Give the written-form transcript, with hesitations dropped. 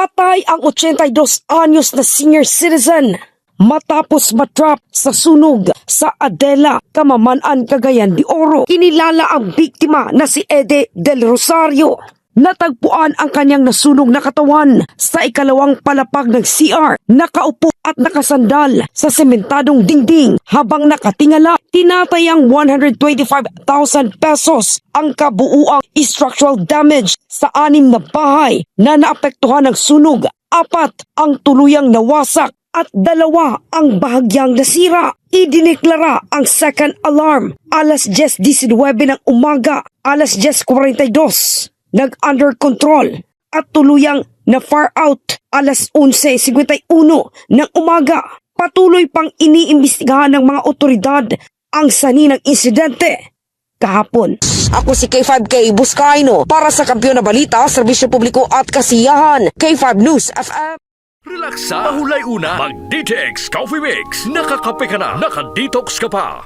Patay ang 82 anyos na senior citizen matapos matrap sa sunog sa Adela, Camamanan, Cagayan de Oro. Kinilala ang biktima na si Ede Del Rosario. Natagpuan ang kanyang nasunog na katawan sa ikalawang palapag ng CR. Nakaupo at nakasandal sa sementadong dingding habang nakatingala. Tinatayang 125,000 pesos ang kabuuang structural damage sa 6 na bahay na naapektuhan ng sunog. 4 ang tuluyang nawasak at 2 ang bahagyang nasira. Idineklara ang second alarm alas 10:19 ng umaga, alas 10:42. Nag-under control at tuluyang na far out alas 11:51 ng umaga. Patuloy pang iniimbestigahan ng mga otoridad ang sanhi ng insidente kahapon. Ako si K5K Buscaino para sa Kampiyon na Balita, Serbisyo Publiko at Kasiyahan. K5 News FM. Relaxa, mahulay una, mag-DTX Coffee Mix. Nakakape ka na, naka-detox ka pa.